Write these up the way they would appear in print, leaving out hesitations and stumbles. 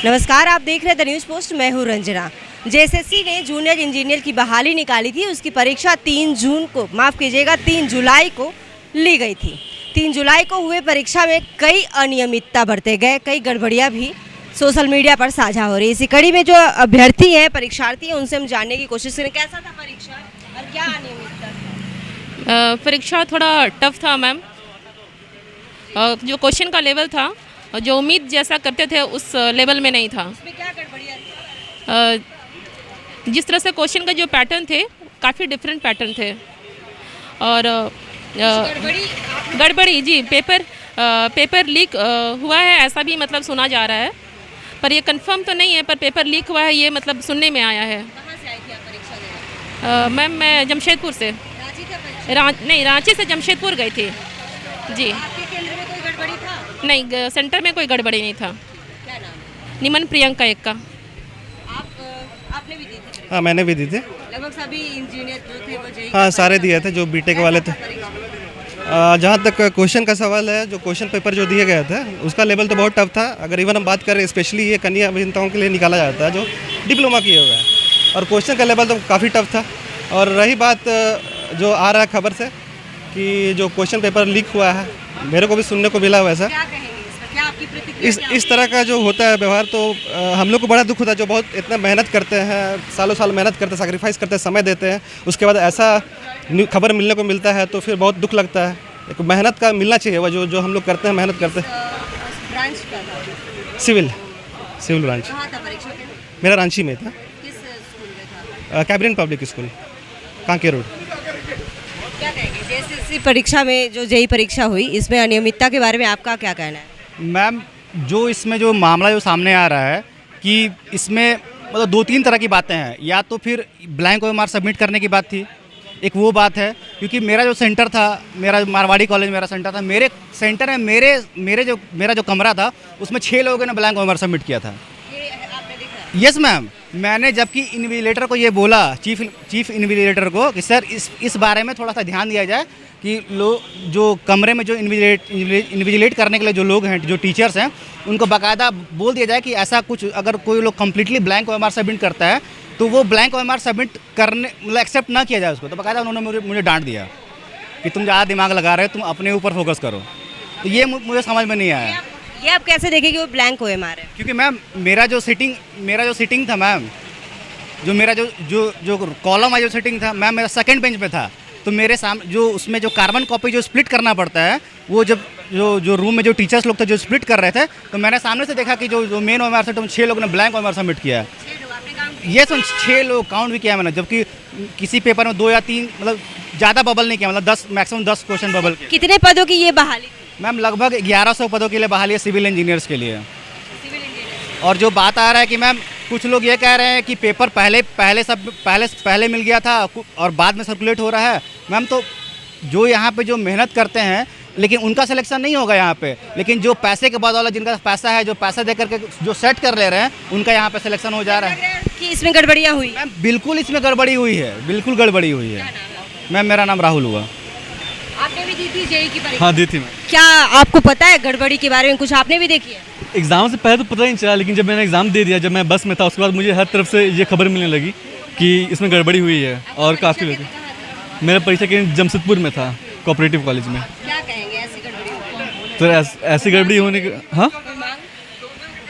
नमस्कार, आप देख रहे हैं द न्यूज़ पोस्ट। मैं हूँ रंजना। जेएसएससी ने जूनियर इंजीनियर की बहाली निकाली थी। उसकी परीक्षा 3 जुलाई को ली गई थी। 3 जुलाई को हुए परीक्षा में कई अनियमितता बरते गए, कई गड़बड़ियाँ भी सोशल मीडिया पर साझा हो रही है। इसी कड़ी में जो अभ्यर्थी हैं, परीक्षार्थी हैं, उनसे हम जानने की कोशिश करें कैसा था परीक्षा और क्या अनियमितता था। परीक्षा थोड़ा टफ था मैम। जो क्वेश्चन का लेवल था, जो उम्मीद जैसा करते थे उस लेवल में नहीं था। उसमें क्या गड़बड़ियाँ थी? जिस तरह से क्वेश्चन का जो पैटर्न थे, काफ़ी डिफरेंट पैटर्न थे। और गड़बड़ी जी, पेपर लीक हुआ है ऐसा भी मतलब सुना जा रहा है, पर ये कंफर्म तो नहीं है। पर पेपर लीक हुआ है ये मतलब सुनने में आया है। कहाँ से आई थी आप परीक्षा देने? मैम मैं जमशेदपुर से। रांची का परीक्षा? नहीं, रांची से जमशेदपुर गई थी जी। आपके केंद्र में कोई गड़बड़ी था? नहीं, सेंटर में कोई गड़बड़ी नहीं था। क्या नाम है? निमन प्रियंका एक्का। आपने भी दी थी? हाँ, मैंने भी दी थी। लगभग सभी इंजीनियर जो थे वो जेईई हाँ, का सारे परीक्षा दिए थे जो बीटेक वाले थे। जहाँ तक क्वेश्चन का सवाल है, जो क्वेश्चन पेपर जो दिए गए थे उसका लेवल तो बहुत टफ था। अगर इवन हम बात करें, स्पेशली ये कन्या अभियंताओं के लिए निकाला जाता है जो डिप्लोमा किए हुए हैं, और क्वेश्चन का लेवल तो काफ़ी टफ था। और रही बात जो आ रहा है खबर से कि जो क्वेश्चन पेपर लीक हुआ है, मेरे को भी सुनने को मिला वैसा। क्या कहेंगे इस पर? क्या आपकी प्रतिक्रिया? इस तरह का जो होता है व्यवहार, तो हम लोग को बड़ा दुख होता है। जो बहुत इतना मेहनत करते हैं, सालों साल मेहनत करते हैं, सैक्रिफाइस करते हैं, समय देते हैं, उसके बाद ऐसा खबर मिलने को मिलता है तो फिर बहुत दुख लगता है। एक मेहनत का मिलना चाहिए, वह जो हम लोग करते हैं, मेहनत करते हैं। ब्रांच का था? Civil branch. कहाँ था परीक्षा केंद्र? मेरा रांची में था, किस स्कूल में था? कैब्रिन पब्लिक स्कूल, कांके रोड। क्या कहेंगे जेएसएससी परीक्षा में जो जेईई परीक्षा हुई, इसमें अनियमितता के बारे में आपका क्या कहना है? मैम, जो इसमें जो मामला जो सामने आ रहा है कि इसमें मतलब 2-3 तरह की बातें हैं। या तो फिर ब्लैंक ओएमआर सबमिट करने की बात थी, एक वो बात है। क्योंकि मेरा जो सेंटर था, मेरा मारवाड़ी कॉलेज मेरा सेंटर था, मेरे सेंटर में मेरा जो कमरा था उसमें 6 लोगों ने ब्लैंक ओएमआर सबमिट किया था। ये आपने देखा? यस मैम, मैंने जबकि इन्विजिलेटर को ये बोला, चीफ इन्विजिलेटर को, कि सर इस बारे में थोड़ा सा ध्यान दिया जाए कि जो कमरे में जो इन्विजिलेट करने के लिए जो लोग हैं, जो टीचर्स हैं, उनको बाकायदा बोल दिया जाए कि ऐसा कुछ अगर कोई लोग कम्प्लीटली ब्लैंक ओएमआर सबमिट करता है तो वो ब्लैंक ओएमआर सबमिट करने मतलब एक्सेप्ट ना किया जाए उसको। तो बाकायदा उन्होंने मुझे डांट दिया कि तुम ज़्यादा दिमाग लगा रहे हो, तुम अपने ऊपर फोकस करो। तो ये मुझे समझ में नहीं आया। ये आप कैसे देखें कि वो ब्लैंक ओएमआर है? क्योंकि मैम मेरा जो सिटिंग था मैम, जो मेरा जो कॉलम है, जो सिटिंग था मैम, मेरा सेकंड बेंच पे था। तो मेरे सामने जो उसमें जो कार्बन कॉपी जो स्प्लिट करना पड़ता है, वो जब जो रूम में जो टीचर्स लोग थे जो स्प्लिट कर रहे थे, तो मैंने सामने से देखा कि जो मेन ओएमआर से 6 लोगों ने ब्लैंक ओएमआर सबमिट किया है। ये सुन 6 लोग काउंट भी किया मैंने, जबकि किसी पेपर में 2 या 3 मतलब ज़्यादा बबल नहीं किया, मतलब 10 मैक्सिमम 10 क्वेश्चन बबल किया। कितने पदों की ये बहाली थी? मैम लगभग 1100 पदों के लिए बहाली है सिविल इंजीनियर्स के लिए। Civil engineer. और जो बात आ रहा है कि मैम कुछ लोग ये कह रहे हैं कि पेपर पहले मिल गया था और बाद में सर्कुलेट हो रहा है। मैम तो जो यहाँ पे जो मेहनत करते हैं, लेकिन उनका सिलेक्शन नहीं होगा यहाँ पे, लेकिन जो पैसे के बाद वाला जिनका पैसा है, जो पैसा दे करके जो सेट कर ले रहे हैं, उनका यहाँ पे सिलेक्शन हो जा रहा है। कि इसमें गड़बड़ियाँ हुई? मैम बिल्कुल इसमें गड़बड़ी हुई है, बिल्कुल गड़बड़ी हुई है। मैम मेरा नाम राहुल हुआ। आपने भी दी थी जेईई की परीक्षा? हाँ, दी थी मैं। क्या आपको पता है गड़बड़ी के बारे में? कुछ आपने भी देखी है? एग्ज़ाम से पहले तो पता ही नहीं चला, लेकिन जब मैंने एग्ज़ाम दे दिया, जब मैं बस में था, उसके बाद मुझे हर तरफ से ये खबर मिलने लगी कि इसमें गड़बड़ी हुई है। और काफ़ी लगी। मेरा परीक्षा केंद्र जमशेदपुर में था, कोऑपरेटिव कॉलेज में। क्या कहेंगे ऐसी गड़बड़ी हुई? तो ऐसी गड़बड़ी होने के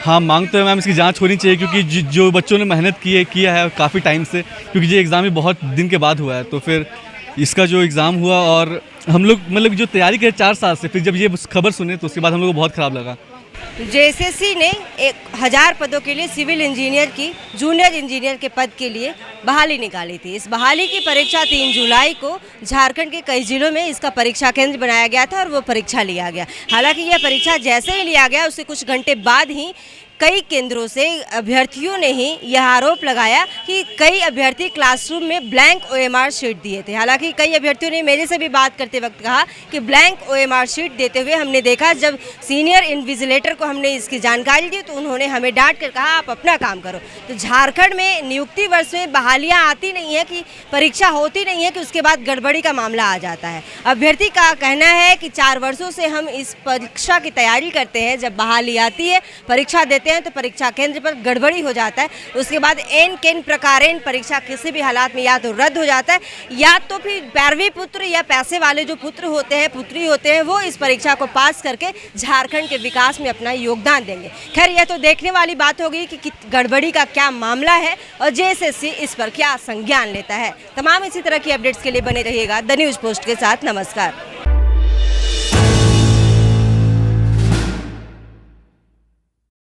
हाँ, मांग तो है मैम, इसकी जांच होनी चाहिए। क्योंकि जो बच्चों ने मेहनत किया है काफ़ी टाइम से, क्योंकि ये एग्ज़ाम भी बहुत दिन के बाद हुआ है, तो फिर इसका जो एग्ज़ाम हुआ और हम लोग मतलब जो तैयारी करे 4 साल से, फिर जब ये खबर सुने तो उसके बाद हम लोग को बहुत ख़राब लगा। जेएसएससी ने 1000 पदों के लिए सिविल इंजीनियर की जूनियर इंजीनियर के पद के लिए बहाली निकाली थी। इस बहाली की परीक्षा 3 जुलाई को झारखंड के कई जिलों में इसका परीक्षा केंद्र बनाया गया था और वो परीक्षा लिया गया। हालांकि यह परीक्षा जैसे ही लिया गया, उससे कुछ घंटे बाद ही कई केंद्रों से अभ्यर्थियों ने ही यह आरोप लगाया कि कई अभ्यर्थी क्लासरूम में ब्लैंक ओएमआर शीट दिए थे। हालांकि कई अभ्यर्थियों ने मेरे से भी बात करते वक्त कहा कि ब्लैंक ओएमआर शीट देते हुए हमने देखा, जब सीनियर इन्विजिलेटर को हमने इसकी जानकारी दी तो उन्होंने हमें डांट कर कहा आप अपना काम करो। तो झारखंड में नियुक्ति वर्ष में बहालियाँ आती नहीं है, कि परीक्षा होती नहीं है कि उसके बाद गड़बड़ी का मामला आ जाता है। अभ्यर्थी का कहना है कि 4 वर्षों से हम इस परीक्षा की तैयारी करते हैं, जब बहाली आती है, परीक्षा देते जाते हैं तो परीक्षा केंद्र पर गड़बड़ी हो जाता है। उसके बाद एन केन प्रकारेण परीक्षा किसी भी हालात में या तो रद्द हो जाता है या तो फिर पैरवी पुत्र या पैसे वाले जो पुत्र होते हैं, पुत्री होते हैं, वो इस परीक्षा को पास करके झारखंड के विकास में अपना योगदान देंगे। खैर, यह तो देखने वाली बात होगी कि गड़बड़ी का क्या मामला है और जेएसएससी इस पर क्या संज्ञान लेता है। तमाम इसी तरह की अपडेट्स के लिए बने रहिएगा द न्यूज़ पोस्ट के साथ। नमस्कार।